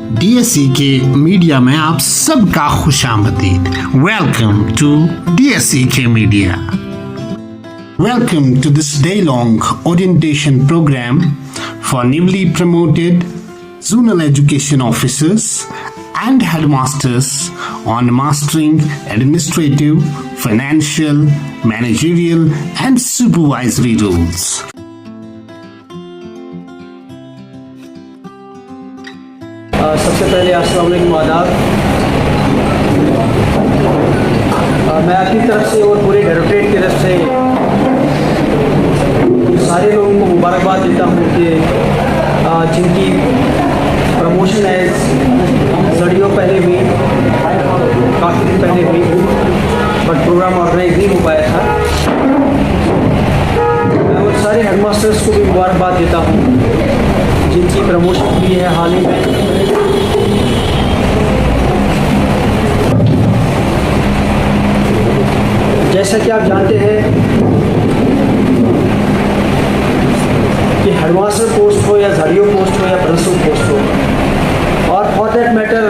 DSC के media में आप सबका खुशामदीद। वेलकम टू डीएससी के media. Welcome to this day-long orientation program for newly promoted zonal education officers and headmasters on mastering administrative, financial, managerial and supervisory roles. सबसे पहले अस्सलाम वालेकुम आदाब। मैं अपनी तरफ से और पूरे डायरेक्टरेट की तरफ से सारे लोगों को मुबारकबाद देता हूँ कि जिनकी प्रमोशन एज सदियों पहले हुई, काफ़ी दिन पहले हुई, बट प्रोग्राम ऑर्गेनाइज नहीं हो पाया था। मैं और सारे हेडमास्टर्स को भी मुबारकबाद देता हूँ जिनकी प्रमोशन हुई है हाल ही में। जैसा कि आप जानते हैं कि हेडमास्टर पोस्ट हो या झाड़ियों पोस्ट हो या प्रिंसिपल पोस्ट हो, और फॉर दैट मैटर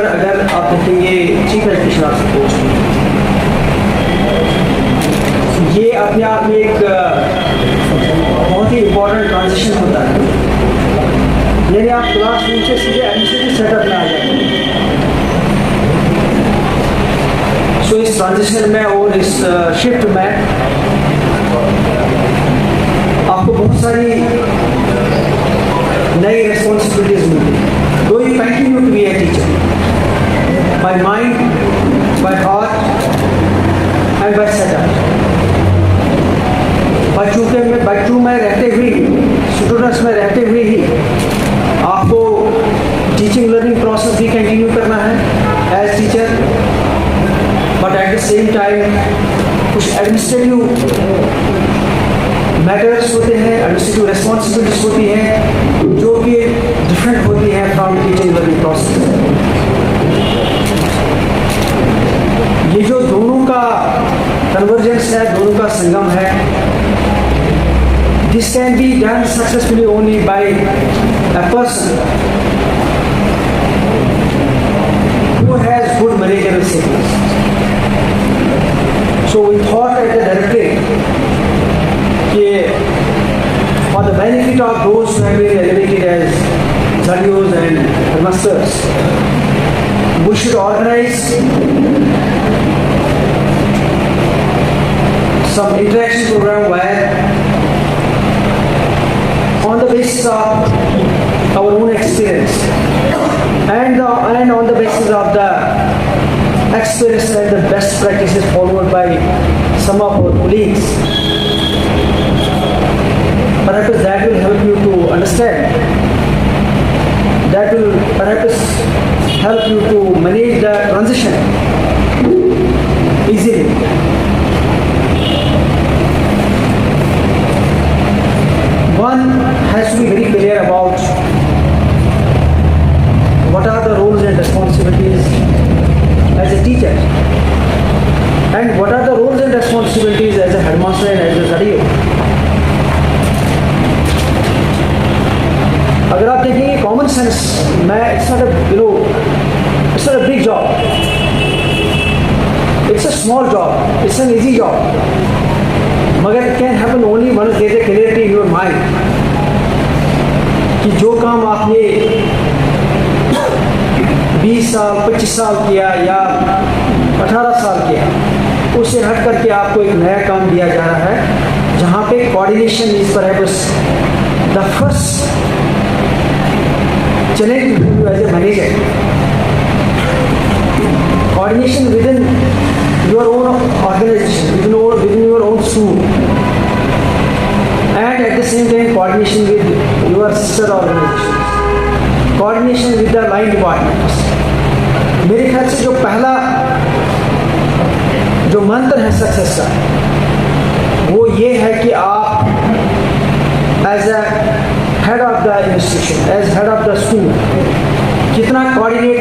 अगर आप देखेंगे चीफ एजुकेशन ऑफिसर पोस्ट, ये अपने आप में एक बहुत ही इम्पोर्टेंट ट्रांजिशन होता है। यानी आप क्लासरूम से सीधे एडमिनिस्ट्रेटिव सेटअप में आ जाते हैं। सो इस ट्रांजिशन में और इस शिफ्ट में आपको बहुत सारी नई रिस्पॉन्सिबिलिटीज मिलती है। Do you continue to be a teacher by mind, by heart and by setup? बच्चों में रहते हुए, स्टूडेंट्स में रहते हुए ही आपको टीचिंग लर्निंग प्रोसेस भी कंटिन्यू करना है as teacher, but at the same time कुछ एडमिनिस्ट्रेटिव मैटर्स होते हैं, एडमिनिस्ट्रेटिव रिस्पॉन्सिबिलिटीज होती हैं जो कि डिफरेंट होती हैं फ्रॉम टीचिंग लर्निंग प्रोसेस। ये जो दोनों का कन्वर्जेंस है, दोनों का संगम है, this can be done successfully only by a person who has good managerial skills. So we thought at the directorate that for the benefit of those who have been elevated as Zadios and headmasters, we should organize some interaction program where on the basis of our own experience and on the basis of the experience and the best practices followed by some of our colleagues, perhaps that will help you to understand, that will perhaps help you to manage the transition easily. One has to be very clear about what are the roles and responsibilities as a teacher and what are the roles and responsibilities as a headmaster and as a ZDO. अगर आप देखेंगे common sense में, it's not a big job, it's a small job, it's an easy job, मगर it can happen only once there is a clarity in your mind कि जो काम आपने 20 साल 25 साल किया या 18 साल किया, उससे हट करके आपको एक नया काम दिया जा रहा है जहाँ पे coordination is perhaps the first challenge as a manager. Coordination within your own organization, within your own school, and at the same time coordination with your sister organizations, coordination with the line departments. मेरे ख्याल से जो पहला जो मंत्र है success का, वो ये है कि आप as a head of the institution, as head of the school, कितना कोऑर्डिनेट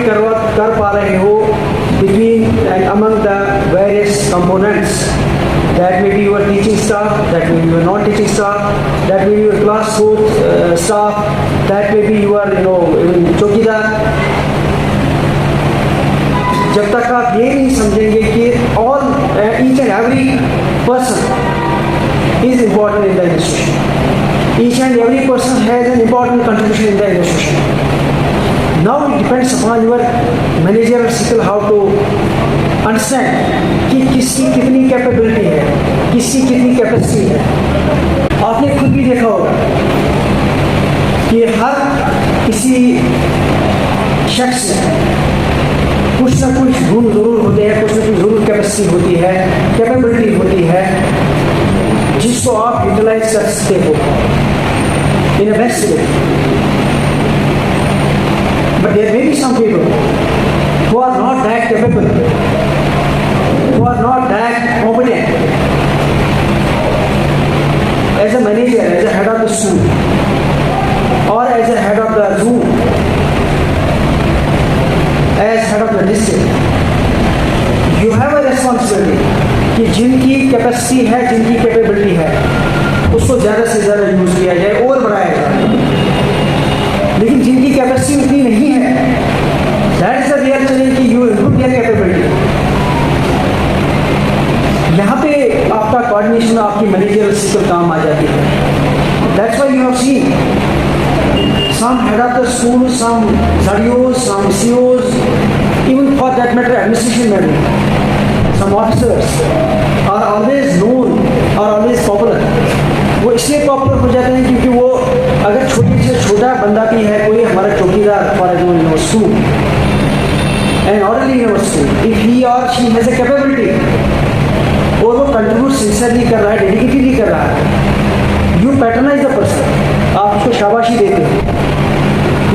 कर पा रहे हो between and among the various components That may be your teaching staff, that may be your non-teaching staff, that may be your class fourth staff, that may be your even चौकीदार. जब तक आप ये नहीं समझेंगे कि each and every person is important in the institution, each and every person has an important contribution in the institution. Now it depends upon your managerial skill how to understand कि किसकी कितनी कैपेबिलिटी है, किसकी कितनी capacity है. आपने खुद भी देखा होगा कि हर किसी शख्स में कुछ ना कुछ गुण जरूर होते हैं, कुछ ना कुछ जरूर कैपेसिटी होती है, कैपेबिलिटी होती है, जिसको आप यूटिलाइज कर सकते हो in a best way. But there may be some people who are not that capable, who are not that competent as a manager, as a head of the school, or as a head of the zoo, as head of the district. You have a responsibility कि जिनकी capacity है, जिनकी capability है, उसको ज़्यादा से ज़्यादा use किया जाए और बढ़ाया जाए. लेकिन जिनकी कैपेसिटी उतनी नहीं है, that is the real challenge कि यू इम्प्रूव देयर कैपेबिलिटी. यहाँ पे आपका कोऑर्डिनेशन, आपकी मैनेजरियल स्किल काम आ जाती है. That's why you have seen some head of the school, some ZDOs, some COs, even for that matter administration matter, some officers are always known, are always popular. वो इसलिए popular हो जाते हैं क्योंकि वो अगर छोटे से छोटा बंदा भी है, कोई हमारा चौकीदार for example in our school, and orderly in our school, if he or she has a capability और वो कंट्रीब्यूट सिंसियरली कर रहा है, डेडिकेटली कर रहा है, यू पैटर्नाइज द पर्सन, आप उसको शाबाशी देते हो,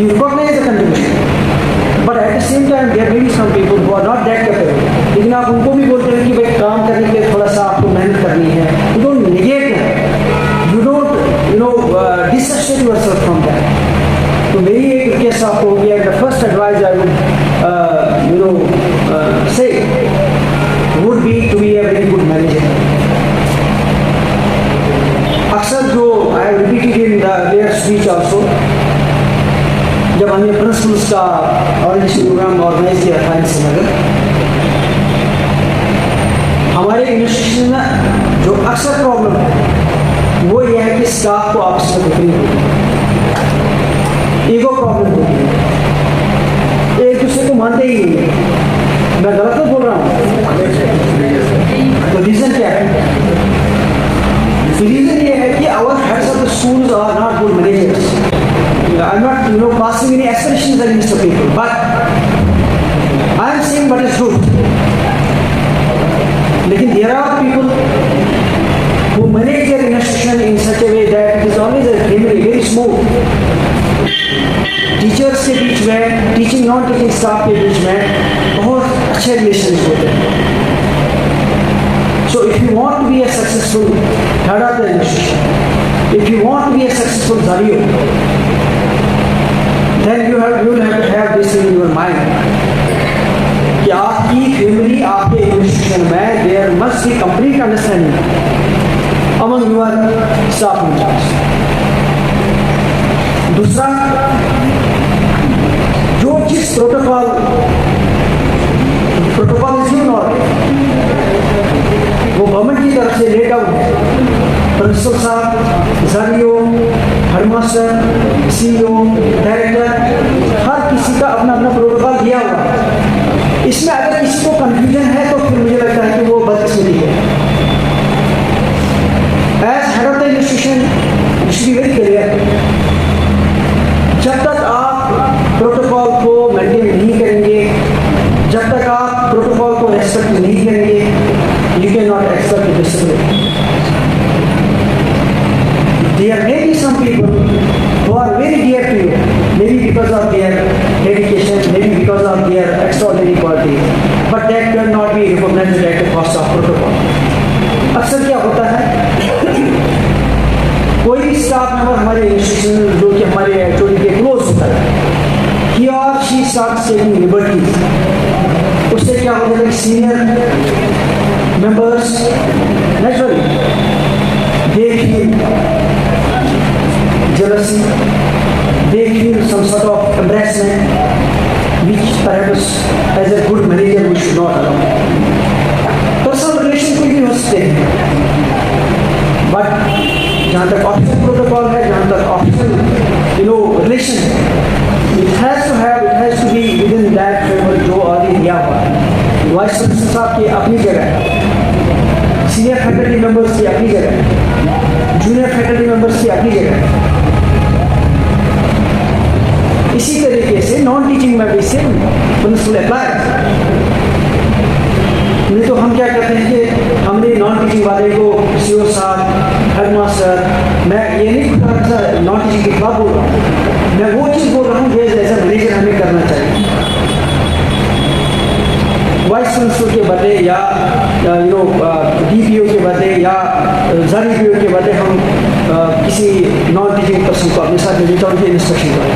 you recognize the contribution. But at the same time there may be some people who are not that capable, लेकिन आप उनको भी बोलते हैं कि भाई काम करने के लिए थोड़ा सा आपको मेहनत करनी है. You don't negate that, you don't dissociate yourself from that. तो मेरी एक रिक्वेस्ट आपको होगी, the first advice I would say would be to be a very good manager. अक्सर जो I have repeated in their speech also, जब हमने principles का ऑर्गेनाइजेशन प्रोग्राम ऑर्गेनाइज किया था श्रीनगर, हमारे इंस्टीट्यूशन में जो अक्सर प्रॉब्लम है वो ये है कि स्टाफ को आपस में बिक्री होती है, ईगो प्रॉब्लम होती है, एक दूसरे को मानते ही नहीं है. मैं गलत तो बोल रहा हूँ? तो रीज़न क्या है? रीज़न ये है कि our heads of the schools are not good managers. I am not passing any expressions against the people, but I am saying what is truth. लेकिन there are people who manage their institution in such a way that it is always very smooth. Teachers के बीच में, teaching non teaching staff के बीच में बहुत अच्छे relation होते हैं. So if you want to be a successful head of the institution, if you want to be a successful ZDO, then you will have to have this in your mind कि आपकी family, आपके institution में there must be complete understanding among your staff members. दूसरा, जो जिस protocol is not, वो government की तरफ से लेट आउट है. प्रिंसिपल साहब, ZDO, हेडमास्टर, CEO, डायरेक्टर, हर किसी का अपना अपना प्रोटोकॉल दिया हुआ है. इसमें अगर किसी को कंफ्यूजन है तो फिर मुझे लगता है कि वो बदकिस्मती है. As head of the institution, you should be very clear. जब तक आप प्रोटोकॉल को मेंटेन नहीं करेंगे, जब तक आप प्रोटोकॉल को रेस्पेक्ट नहीं करेंगे, you cannot expect discipline. There may be some people who are very dear to you, maybe because of their dedication, maybe because of their extraordinary qualities, but that cannot be recognized at the cost of protocol. अक्सर क्या होता है, कोई भी staff member हमारे institution जो कि हमारे एक्चुअली के क्लोज होता है, ही or she starts taking liberties. उससे क्या होता है कि senior members naturally they feel jealousy, they feel some sort of embarrassment, which perhaps as a good manager we should not allow. Personal relation कोई भी हो सकते हैं, but जहाँ तक ऑफिशियल प्रोटोकॉल है, जहाँ तक ऑफिशियल रिलेशन है, it has to be within that framework जो ऑलरेडी दिया हुआ है। वाइस प्रिंसिपल साहब की अपनी जगह है, सीनियर फैकल्टी मेंबर्स की अपनी जगह है, जूनियर फैकल्टी मेंबर्स की अपनी जगह है। इसी तरीके से नॉन टीचिंग में भी सेम प्रिंसिपल अप्लाई। नहीं तो हम क्या करते हैं कि हमने नॉन टीचिंग वाले को सीओ साहब, हेडमास्टर, मैं ये नहीं नॉन टीचिंग के खिलाफ बोल रहा हूँ, मैं वो चीज़ बोल रहा हूँ जो एज ए मैनेजर हमें करना चाहिए। वाइस प्रिंसिपल के बदले या डीपीओ के बदले या ज़ारीपीओ के बदले हम किसी नॉन टीचिंग पर्सन को अपने साथ लेकर उनकी इंस्ट्रक्शन करें।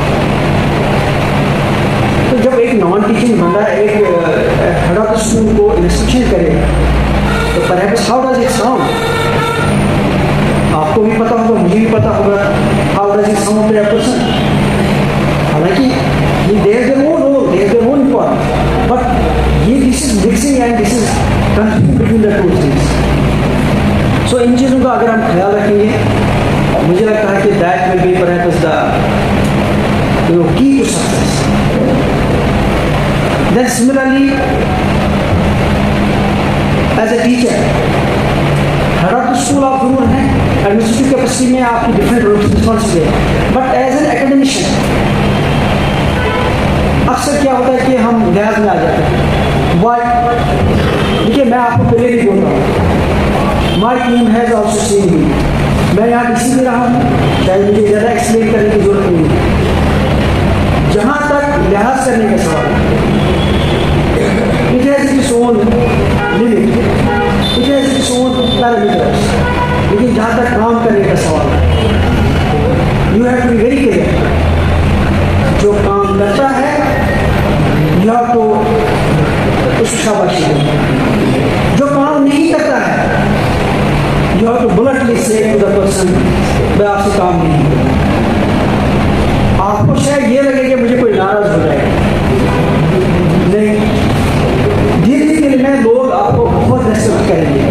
तो जब एक नॉन टीचिंग बंदा एक हेड ऑफ द स्कूल को इंस्ट्रक्शन करे तो perhaps how does it sound, आपको भी पता होगा, मुझे भी पता होगा, how does it sound to a person. हालांकि ये their their own role, their their own important, but ये this is mixing and this is confusing between the two things. So इन चीज़ों का अगर हम ख्याल रखेंगे, मुझे लगता है कि that will be perhaps the key to success. Then similarly, as a teacher, head of the school आप जरूर हैं, एडमिनिस्ट्रेटिव कैपेसिटी में आपकी डिफरेंट रिस्पॉन्सिबिलिटी है, बट एज एन एकेडमिशियन अक्सर क्या होता है कि हम लिहाज में आ जाते हैं। वाई देखिए, मैं आपको पहले भी बोल रहा हूँ, my team has also seen मी, मैं यहाँ इसी में रहा हूँ, चाहे मुझे ज़्यादा एक्सप्लेन करने की जरूरत नहीं है। जहाँ तक लिहाज करने का सवाल है, it has its own limit, it has its own parameters, लेकिन जहाँ तक काम करने का सवाल है, you have to be very clear, जो काम करता है you have to उसको शाबाशी दें, जो काम नहीं करता है you have to bluntly say to the person, मैं आपसे काम नहीं करता। आपको शायद ये लगे कि मुझे कोई नाराज हो जाएगा, नहीं, धीरे धीरे में लोग आपको बहुत रेस्पेक्ट करेंगे,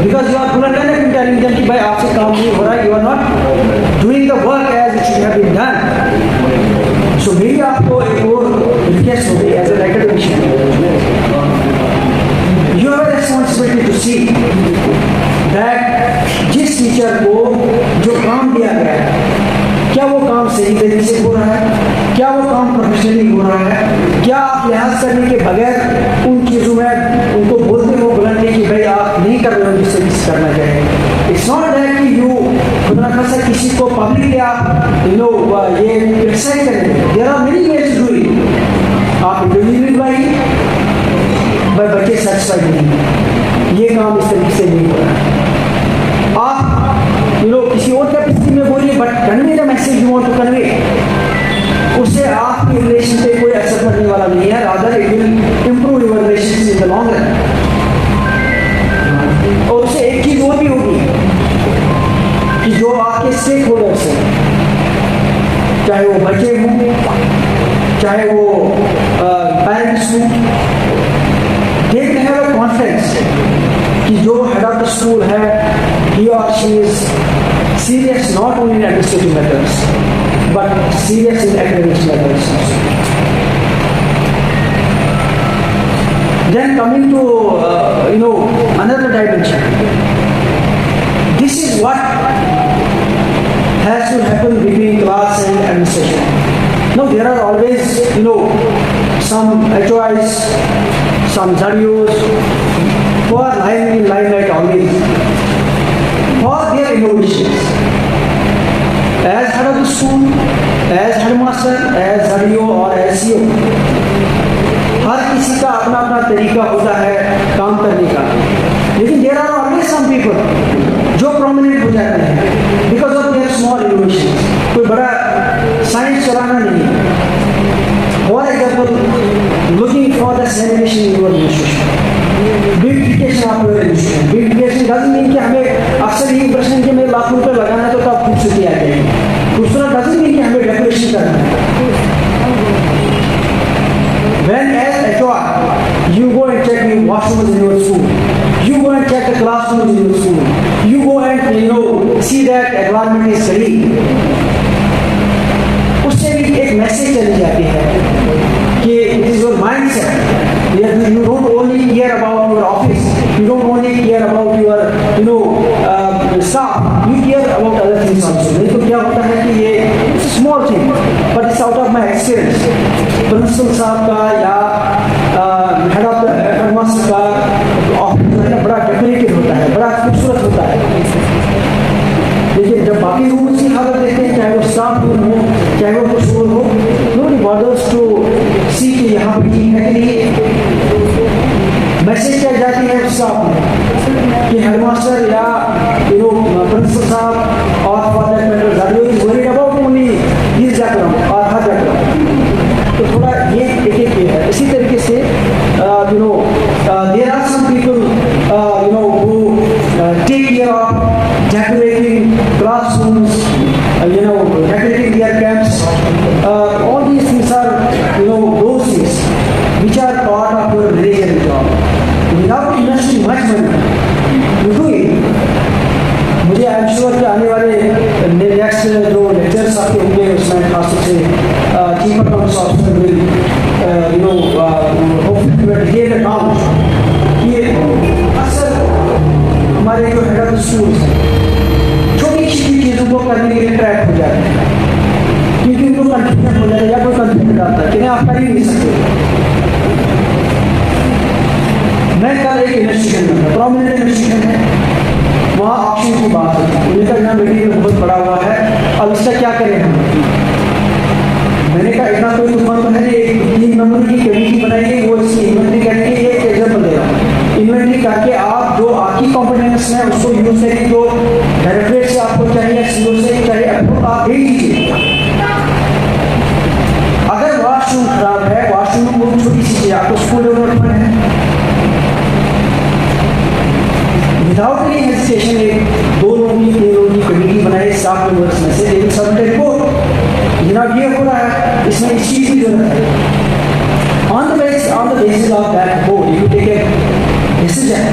because you are blunt and telling them कि भाई आपसे काम नहीं हो रहा, you are not doing the work as it should have been done. So मेरी आपको एक और रिक्वेस्ट होगी as an academician, you have a responsibility to see that जिस टीचर को जो काम दिया गया है, क्या वो काम सही तरीके से हो रहा है, क्या वो काम प्रोफेशनली हो रहा है, क्या आप लिहाज करने के बगैर उन चीज़ों में उनको बोलते हो बुलंदली कि भाई आप नहीं कर रहे हो जिससे किस करना चाहिए। इट्स नॉट दैट कि यू खुदा खासा किसी को पब्लिकली आप ये क्रिटिसाइज करेंगे, there are many ways to do it. आप इंडिविजुअली भाई बच्चे सेटिस्फाइड नहीं, ये काम इस तरीके से नहीं हो रहा है, आप किसी और कैपेसिटी में बोलिए, but convey the message you want to convey, उससे आपके रिलेशन पे कोई असर पड़ने वाला नहीं है, rather it will improve your relations in the long run. और उससे एक चीज और भी होगी कि जो आपके स्टेक होल्डर्स हैं, चाहे वो बच्चे हों, चाहे वो पेरेंट्स हों, they will have a confidence कि जो हेड ऑफ द स्कूल है, he or she is serious not only in administrative matters but serious in academic matters. Then coming to another dimension, this is what has to happen between class and administration. Now there are always some HOIs, some ZARIOs who are lying in limelight always for their innovations. As head of the school, as headmaster, as ZARIO or as CEO, हर किसी का अपना अपना तरीका होता है काम करने का, लेकिन there are always some people जो प्रोमिनेंट हो जाते हैं because of their small innovations. कोई बड़ा साइंस चलाना नहीं है, for example looking for the celebration in your institution, beautification of your institution. Beautification doesn't mean कि हमें करना है। When as HR, you go and check the washrooms in your school, you go and check the classrooms in your school, you go and see that environment is clean. उससे भी एक message चली जाती है कि it is your mindset. You don't only care about your office, you don't only care about your staff, you care about other things also. नहीं तो क्या होता है कि ये small thing, but it's out of my experience. Principal साहब का या हेड ऑफ हेडमास्टर का ऑफिस जो है ना बड़ा डेकोरेटेड होता है, बड़ा खूबसूरत होता है, लेकिन जब बाकी रूम्स की हालत देखते हैं, चाहे वो स्टाफ रूम हो चाहे वो कुछ रूम हो, नोबडी बॉदर्स टू सी कि यहाँ पे ठीक है कि नहीं। मैसेज क्या जाती है उस स्टाफ में कि हेडमास्टर या प्रिंसिपल साहब और फॉर दैट मैटर ज़रूरी is worried about only this background और हर बैकग्राउंड। तो थोड़ा ये एक है। इसी तरीके से there are some people who take care of decorating classrooms, decorating their camps. All these things are those things which are part of your managerial job. Without investing much money, you do it. मुझे आई am sure कि आने वाले next जो lectures आपके होंगे उसमें खासतौर से chief accounts officer will detail account ये अक्सर हमारे जो हेड ऑफ स्कूल्स हैं छोटी छोटी चीज़ों को करने के लिए ट्रैक हो जाते हैं, क्योंकि उनको कंफ्यूजन हो जाता है या कोई कंफ्यूजन आता है कि नहीं आप कर ही नहीं सकते। मैं कल एक इंस्टीट्यूशन में प्रोमिनेंट इंस्टीट्यूशन है, वहाँ ऑप्शन की बात है, मुझे कल यहाँ मीटिंग में बहुत बड़ा हुआ है, अब इसका क्या करें हम। मैंने कहा इतना कोई तूफान तो है नहीं, एक 3 नंबर की कमेटी बनाएंगे, वो इसकी इन्वेंट्री करेंगे। ये एक एग्जाम्पल दे रहा हूँ, इन्वेंट्री करके आप जो आपकी कॉम्पिटेंस है उसको यूज करेंगे, जो डायरेक्टरेट से आपको चाहिए, सीओ से चाहिए, आप दे दीजिए। अगर वॉशरूम खराब है, वॉशरूम में बहुत छोटी सी चीज आपको स्कूल डेवलपमेंट है, विदाउट एनी हेजिटेशन एक 2 लोगों की 3 लोगों की कमेटी बनाए स्टाफ मेंबर्स में से, लेकिन सबमिट रिपोर्ट जनाब ये हो रहा है, इसमें इस चीज की जरूरत है। On the basis of that board you take a decision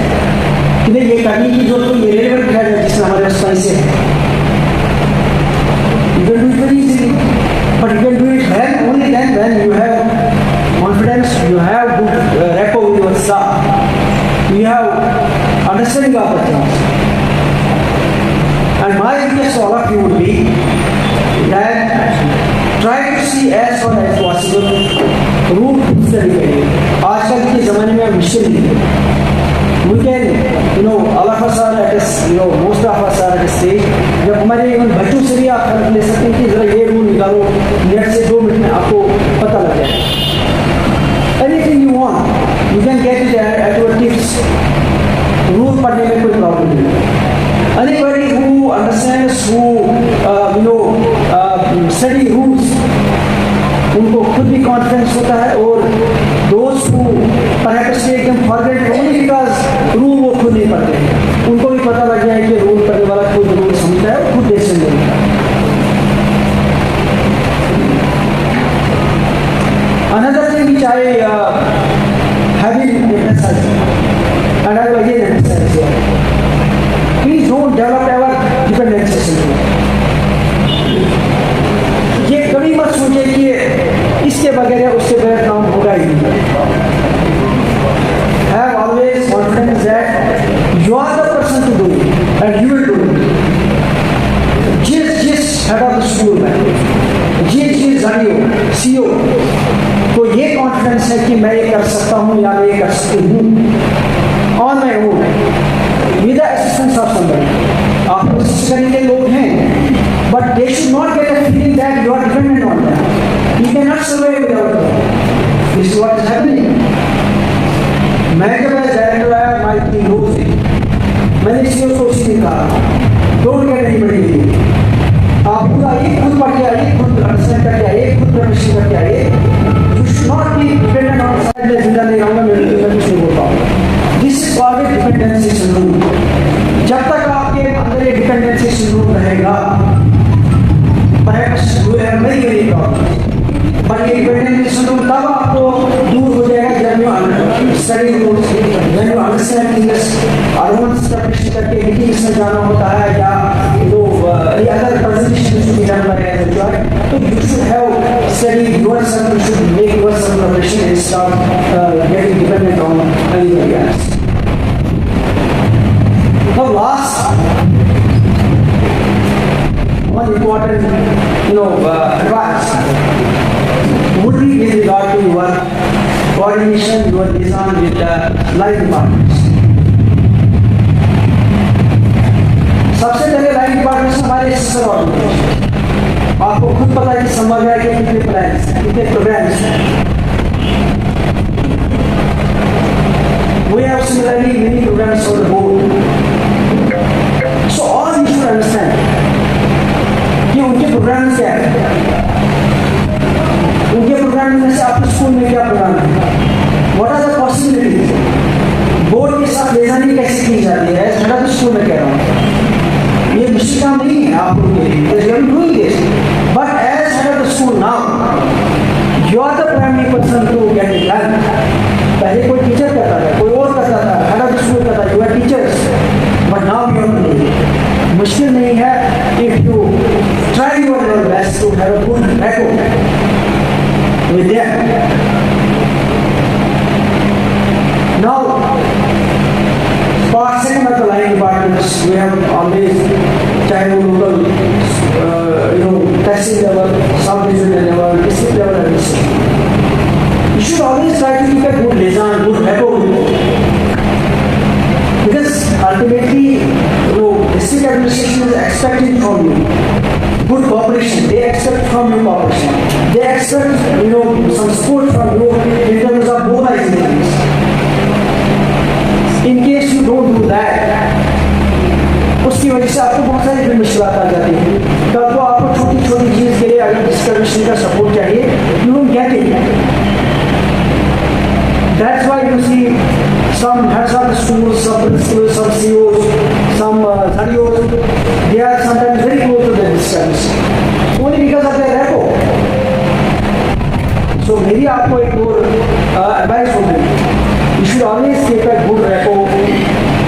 कि नहीं ये करने की जरूरत तो ये रेलेवेंट है जिसमें हमारे पास पैसे हैं। You can do it very easily, but you can do it when only then when you have confidence, you have good rapport with your staff, you have understanding of the things. And my request to all of you would be that try to see as far as possible root study करिए। आजकल के ज़माने में मुश्किल नहीं है। We can, all of us are at a, most of us are at a stage जब हमारे इवन बच्चों से भी आप हेल्प ले सकते हैं कि ज़रा ये रूल निकालो, नेट से 2 मिनट में आपको पता लग जाए। Anything you want, you can get it at your tips. Rule पढ़ने में कोई प्रॉब्लम नहीं है। Anybody who understands, who study rules, उनको खुद भी कॉन्फिडेंस होता है, और those who perhaps take them for granted only because rule वो खुद नहीं पढ़ते हैं, उनको भी पता लग जाए कि रूल पढ़ने वाला खुद रूल समझता है और खुद डिसीजन लेता है। Another thing which I have been emphasizing, and I will again emphasize here, please don't develop ever dependencies into it. ये कभी मत सोचे कि इसके बगैर या उसके बगैर काम होगा ही नहीं। Have always confidence that you are the person to do it and you will do it. जिस हेड ऑफ स्कूल में जिस सीईओ को ये कॉन्फिडेंस है कि मैं ये कर सकता हूँ या मैं ये कर सकती हूँ on my own with the assistance of somebody, आपको असिस्ट करने के लोग हैं, but they should not get a feeling that you are dependent on them, you can not survive without them. This is what is happening. मैं जब director आया my team knows it, मैंने CEO को उसी दिन कहा डोंट गेट एनीबडी, आप पूरा एक खुद पढ़ के आइए, खुद अंडरस्टैंड करके आइए, खुद प्रैक्टिस करके आइए। You should not be dependent on side में जिंदा नहीं रहूँगा, मैं कुछ नहीं बोल पाऊँगा। This is called dependency syndrome. जब तक आपके अंदर ये डिपेंडेंसी सिंड्रोम रहेगा, perhaps you have very very problem. But ये डिपेंडेंट सिंड्रोम तब आपको दूर हो जाएगा जब यू स्टडी रूल्स, जब यू अंडरस्टैंड थिंग्स, हार्मोन्स का टेस्ट करके मीटिंग्स में जाना होता है या other presentation to be done by as employ, तो you should have study yourself, you should make yourself preparation and stop getting dependent on anybody else. Now last one important advice would be with regard to your coordination, your liaison with the line departments. सबसे पहले line departments हमारे sister organisation, आपको खुद पता है कि संभाल के कितने प्लान्स हैं, कितने प्रोग्राम्स हैं। We have similarly many programs for the board. So all you should understand कि उनके प्रोग्राम क्या है, उनके प्रोग्राम में से आपके स्कूल में क्या प्रोग्राम है, what are the possibilities, board के साथ लेजानी कैसे की जाती है, मैं तो स्कूल में कह रहा हूँ, ये मुश्किल काम नहीं है आप लोगों के लिए, but as head of the school now you are the primary person to get it done. पहले कोई टीचर करता था, कोई और करता था, हेड ऑफ द स्कूल करता था, you are teachers, but now you are doing. मुश्किल नहीं है if you try your level best to have a good record with them. Now, part second of the line departments, we have always चाहे वो local, testing level, sub-divisional level, district level, and district. You should always try to keep a good liaison, good record with them. Because ultimately, district administration is expecting from you good cooperation. They expect from you cooperation. They expect, some support from you in terms of mobilizing things. In case you don't do that, उसकी वजह से आपको बहुत सारी मुश्किलात आ जाती हैं। कल को आपको छोटी छोटी चीज़ के लिए अगर डिस्ट्रिक्ट एडमिनिस्ट्रेशन का सपोर्ट चाहिए, you don't get it. That's why you see some heads of the schools, some principals, some CEOs, some ZDOs, they are sometimes very close to their districts, only because of their repo. So मेरी आपको एक और advice होगी, you should always keep a good repo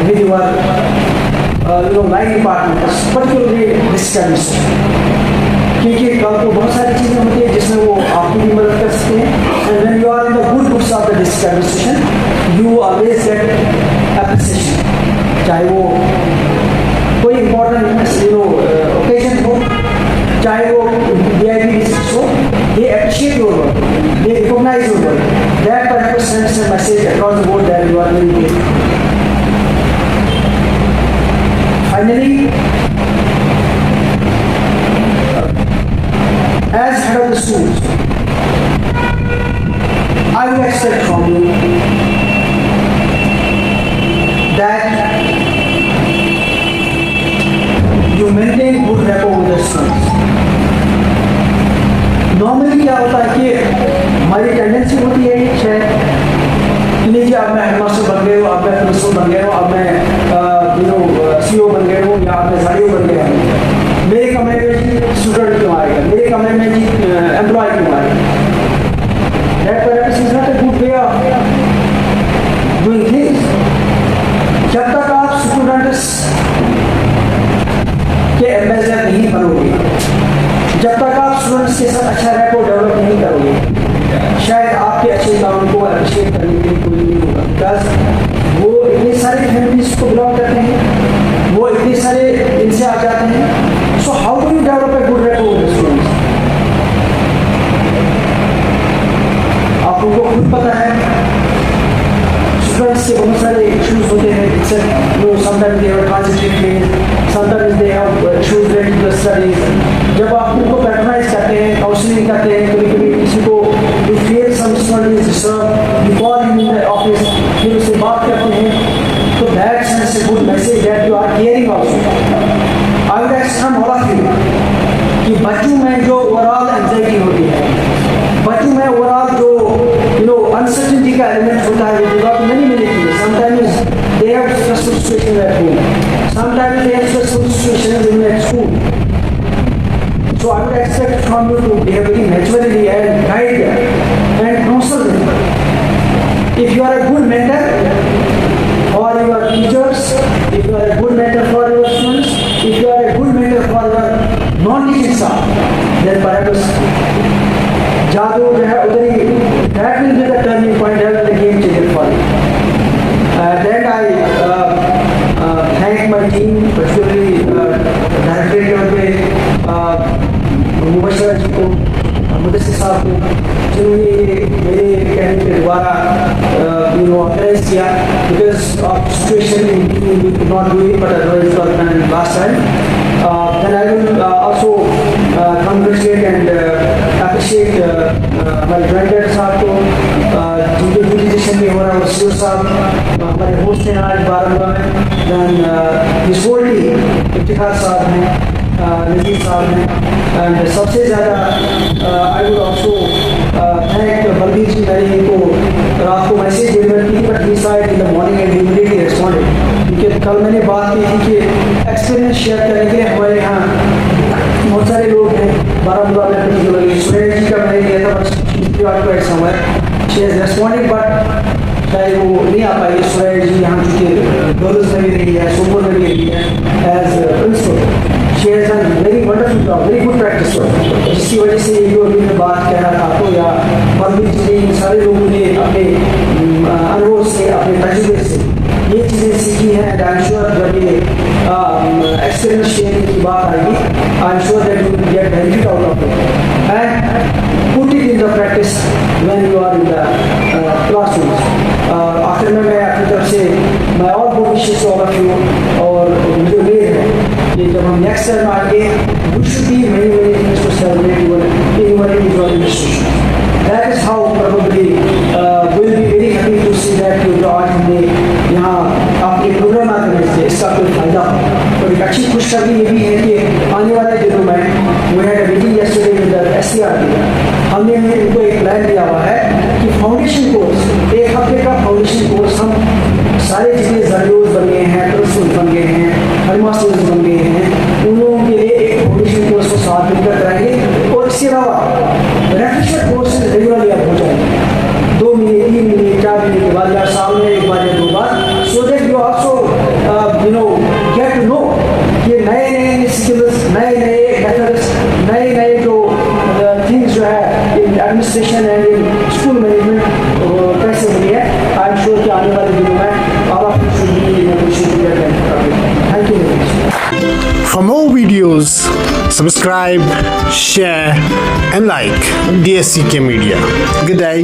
with your line departments, particularly district administration. क्योंकि कल को बहुत सारी चीज़ें होती हैं जिसमें वो आपकी भी मदद कर सकते हैं। And when you are in the good books of the district administration, you always get appreciation, चाहे वो कोई इम्पोर्टेंट ओकेजन हो, चाहे वो VIP डिस्ट्रिक्ट हो, they appreciate your work, they recognize your work. That perhaps sends a message across the board that you are doing it. Finally, as head of the schools, I will expect from you that you maintain good rapport with the students. Normally क्या होता है कि हमारी tendency होती है कि लीजिए अब मैं हेडमास्टर बन गए हो, अब मैं प्रिंसिपल बन गए हो, अब मैं CEO बन गए हो, या अब मैं ZDO बन गया हूँ, मेरे कमरे में जी स्टूडेंट क्यों आएगा, मेरे कमरे में जी एम्प्लॉय क्यों आएगा। That perhaps is not a good way of doing things. जब तक आप स्टूडेंट्स के एम्बेसडर नहीं बनोगे, जब तक आप स्टूडेंट्स के साथ अच्छा रैपो डेवलप नहीं करोगे, शायद आपके अच्छे काम को अप्रिशिएट करने के लिए कोई नहीं होगा। बिकॉज वो इतने सारे फैमिलीज को बिलोंग करते हैं, वो इतने सारे इनसे आ जाते हैं। So how do you develop a good rapport with students? आप लोगों को खुद पता है स्टूडेंट्स के बहुत सारे इश्यूज होते हैं। Sometimes they have transitive phase, sometimes they have issues related to the studies. जब आप उनको पैटर्नाइज करते हैं, काउंसलिंग करते हैं, कभी कभी किसी को you feel some student is disturb, you call him in the office, फिर उससे बात करते हैं, तो that sends a good message that you are caring also. I would expect from all of you कि बच्चों में जो ओवरऑल एंजाइटी होती है, बच्चों में ओवरऑल जो अनसर्टेनिटी का एलिमेंट होता है, many things. Sometimes they have stressful situations at home. Sometimes they have stressful situations in their school. So I would expect from you to behave very naturally and guide them and counsel them. If you are a good mentor for your teachers, if you are a good mentor for your students, if you are a good mentor for your non-teaching staff, then perhaps जादू जो है उधर ही that will be the turning point and the game changer for you. Then I thank my team, particularly director level पे मुबशर जी को, मुदस्सिर साहब को, जिन्होंने मेरे कहने के द्वारा ऑर्गेनाइज किया, because of situation in between we could not do it, but otherwise it was done last time. Then I will also congratulate and appreciate my director साहब को, जिनके यूटिलाइजेशन में हो रहा है, सीओ साहब हमारे होस्ट हैं आज बारामूला में, then his whole team, Iftikhar साहब हैं, नज़ीर साहब हैं, and सबसे ज़्यादा I would also thank Balbir जी, मैंने इनको रात को मैसेज डिलीवर की, but he saw it in the morning and he immediately responded, क्योंकि कल मैंने बात की थी कि एक्सपीरियंस शेयर करने के लिए हमारे यहाँ बहुत सारे लोग हैं बारामूला में, पर्टिकुलरली सुरेश जी का मैंने लिया था, बट समय शी हैज़ रेस्पॉन्डेड, बट चाहे वो नहीं आ पाई सुरेश जी यहाँ, चूँकि गर्ल्स में भी रही है, सोमपुर में भी रही है as principal, she has done very wonderful job, very good practice, जिसकी वजह से जो अभी मैं बात कह रहा था आपको, या परवीन जी ने, सारे लोगों ने अपने अनुभव से, अपने तजुर्बे से ये चीज़ें सीखी हैं, एंड आई एम श्योर जब ये एक्सपीरियंस शेयरिंग की बात आएगी, I am sure that you will get benefit out of it and put it in the practice when you are in the classroom. आखिर में मैं अपनी तरफ से मैं और good wishes all of you, और मुझे उम्मीद है कि जब हम नेक्स्ट टाइम आएंगे, we should be many many things to celebrate in individual institution. That is how probably we'll be very happy to see that you आज हमने यहाँ अपने प्रोग्राम ऑर्गेनाइज किया, इसका कोई फायदा हो. और एक अच्छी खुशखबरी ये भी है कि आने वाले दिनों में we had a meeting yesterday with the SCRT, हमने उनको एक प्लान दिया हुआ है कि फाउंडेशन कोर्स, एक हफ्ते का फाउंडेशन कोर्स, हम सारे जितने जरियोज बन गए हैं, प्रिंसिपल बन गए हैं, हेडमास्टर्स बन गए हैं, उन लोगों के लिए एक फाउंडेशन कोर्स को साथ मिलकर कराएंगे. और इसके अलावा रेफ्रेशर कोर्स रेगुलरली आप हो जाएंगे, 2 महीने 3 महीने 4 महीने के बाद, या साल में एक बार या 2 बार, so that you also get to know कि नए नए स्किल्स, नए नए मेथड्स, नए नए जो थिंग्स जो है in administration and in school management कैसे हुई है. आई एम श्योर कि आने वाले दिनों में all of you should be in a position to get benefit. Thank you very much. For more videos, subscribe, share and like DSCK Media. Good day.